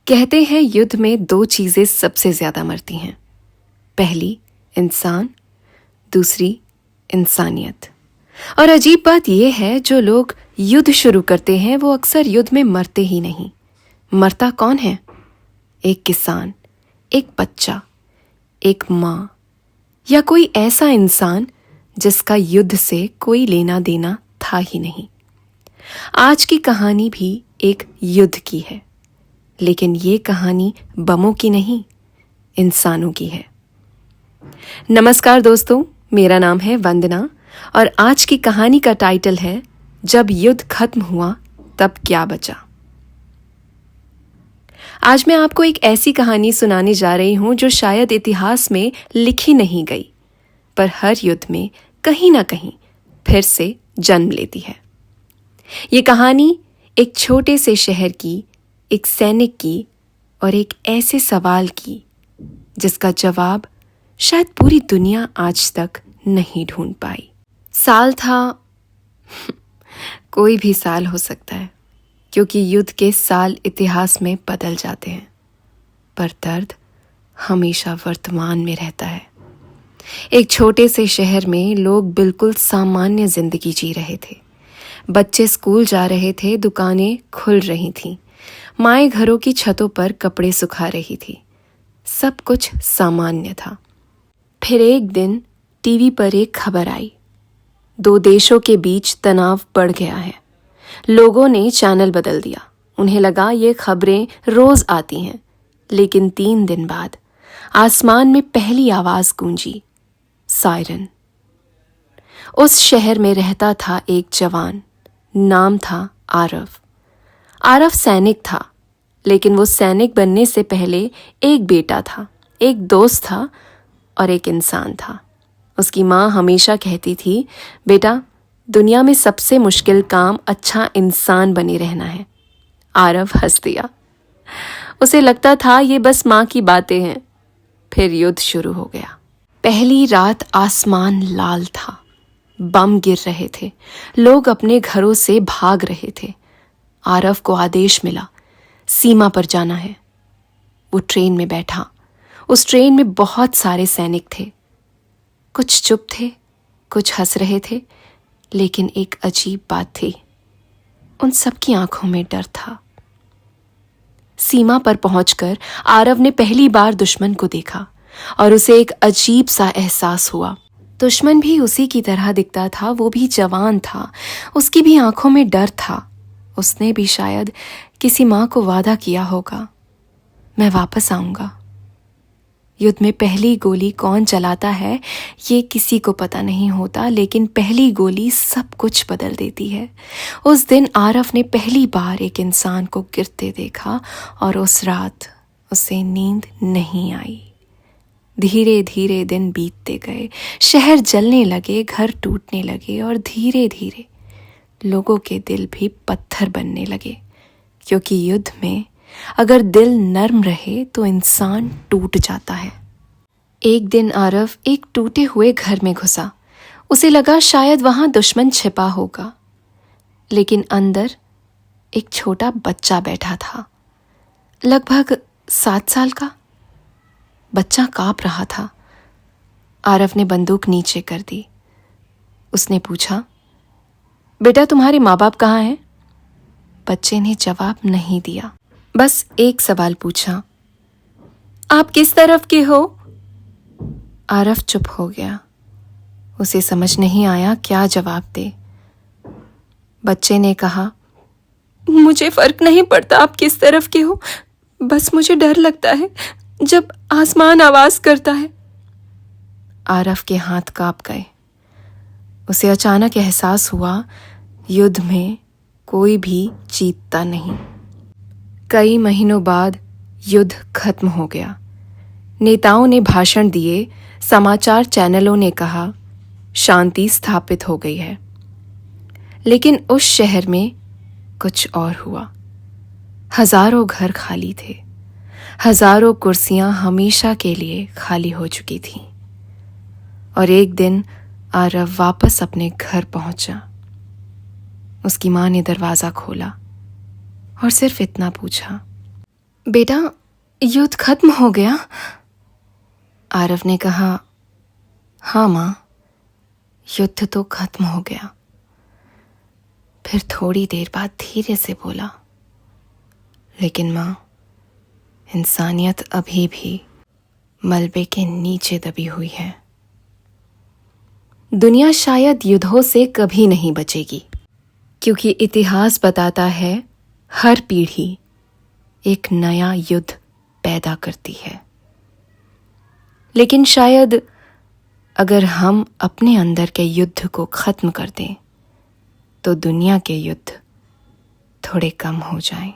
कहते हैं युद्ध में दो चीजें सबसे ज्यादा मरती हैं। पहली इंसान, दूसरी इंसानियत। और अजीब बात यह है, जो लोग युद्ध शुरू करते हैं वो अक्सर युद्ध में मरते ही नहीं। मरता कौन है? एक किसान, एक बच्चा, एक माँ, या कोई ऐसा इंसान जिसका युद्ध से कोई लेना देना था ही नहीं। आज की कहानी भी एक युद्ध की है, लेकिन ये कहानी बमों की नहीं, इंसानों की है। नमस्कार दोस्तों, मेरा नाम है वंदना और आज की कहानी का टाइटल है जब युद्ध खत्म हुआ तब क्या बचा। आज मैं आपको एक ऐसी कहानी सुनाने जा रही हूं जो शायद इतिहास में लिखी नहीं गई, पर हर युद्ध में कहीं ना कहीं फिर से जन्म लेती है। ये कहानी एक छोटे से शहर की, एक सैनिक की और एक ऐसे सवाल की जिसका जवाब शायद पूरी दुनिया आज तक नहीं ढूंढ पाई। साल था कोई भी साल हो सकता है, क्योंकि युद्ध के साल इतिहास में बदल जाते हैं, पर दर्द हमेशा वर्तमान में रहता है। एक छोटे से शहर में लोग बिल्कुल सामान्य जिंदगी जी रहे थे। बच्चे स्कूल जा रहे थे, दुकानें खुल रही थीं, माएं घरों की छतों पर कपड़े सुखा रही थी। सब कुछ सामान्य था। फिर एक दिन टीवी पर एक खबर आई। दो देशों के बीच तनाव बढ़ गया है। लोगों ने चैनल बदल दिया। उन्हें लगा ये खबरें रोज आती हैं, लेकिन 3 दिन बाद आसमान में पहली आवाज गूंजी, सायरन। उस शहर में रहता था एक जवान, नाम था आरव। आरव सैनिक था, लेकिन वो सैनिक बनने से पहले एक बेटा था, एक दोस्त था और एक इंसान था। उसकी माँ हमेशा कहती थी, बेटा, दुनिया में सबसे मुश्किल काम अच्छा इंसान बने रहना है। आरव हंस दिया। उसे लगता था ये बस माँ की बातें हैं। फिर युद्ध शुरू हो गया। पहली रात आसमान लाल था, बम गिर रहे थे, लोग अपने घरों से भाग रहे थे। आरव को आदेश मिला, सीमा पर जाना है। वो ट्रेन में बैठा। उस ट्रेन में बहुत सारे सैनिक थे। कुछ चुप थे, कुछ हंस रहे थे, लेकिन एक अजीब बात थी, उन सबकी आंखों में डर था। सीमा पर पहुंचकर आरव ने पहली बार दुश्मन को देखा और उसे एक अजीब सा एहसास हुआ। दुश्मन भी उसी की तरह दिखता था, वो भी जवान था, उसकी भी आंखों में डर था। उसने भी शायद किसी माँ को वादा किया होगा, मैं वापस आऊंगा। युद्ध में पहली गोली कौन चलाता है ये किसी को पता नहीं होता, लेकिन पहली गोली सब कुछ बदल देती है। उस दिन आरव ने पहली बार एक इंसान को गिरते देखा और उस रात उसे नींद नहीं आई। धीरे धीरे दिन बीतते गए, शहर जलने लगे, घर टूटने लगे और धीरे धीरे लोगों के दिल भी पत्थर बनने लगे, क्योंकि युद्ध में अगर दिल नर्म रहे तो इंसान टूट जाता है। एक दिन आरव एक टूटे हुए घर में घुसा। उसे लगा शायद वहां दुश्मन छिपा होगा, लेकिन अंदर एक छोटा बच्चा बैठा था, लगभग 7 साल का। बच्चा कांप रहा था। आरव ने बंदूक नीचे कर दी। उसने पूछा, बेटा, तुम्हारे माँ बाप कहाँ हैं? बच्चे ने जवाब नहीं दिया, बस एक सवाल पूछा, आप किस तरफ के हो? आरव चुप हो गया। उसे समझ नहीं आया क्या जवाब दे। बच्चे ने कहा, मुझे फर्क नहीं पड़ता आप किस तरफ के हो, बस मुझे डर लगता है जब आसमान आवाज करता है। आरव के हाथ कांप गए। उसे अचानक एहसास हुआ, युद्ध में कोई भी जीतता नहीं। कई महीनों बाद युद्ध खत्म हो गया। नेताओं ने भाषण दिए, समाचार चैनलों ने कहा, शांति स्थापित हो गई है। लेकिन उस शहर में कुछ और हुआ। हजारों घर खाली थे, हजारों कुर्सियां हमेशा के लिए खाली हो चुकी थीं। और एक दिन आरव वापस अपने घर पहुंचा। उसकी मां ने दरवाजा खोला और सिर्फ इतना पूछा, बेटा, युद्ध खत्म हो गया? आरव ने कहा, हाँ माँ, युद्ध तो खत्म हो गया। फिर थोड़ी देर बाद धीरे से बोला, लेकिन माँ, इंसानियत अभी भी मलबे के नीचे दबी हुई है। दुनिया शायद युद्धों से कभी नहीं बचेगी, क्योंकि इतिहास बताता है हर पीढ़ी एक नया युद्ध पैदा करती है। लेकिन शायद अगर हम अपने अंदर के युद्ध को खत्म कर दें तो दुनिया के युद्ध थोड़े कम हो जाएं।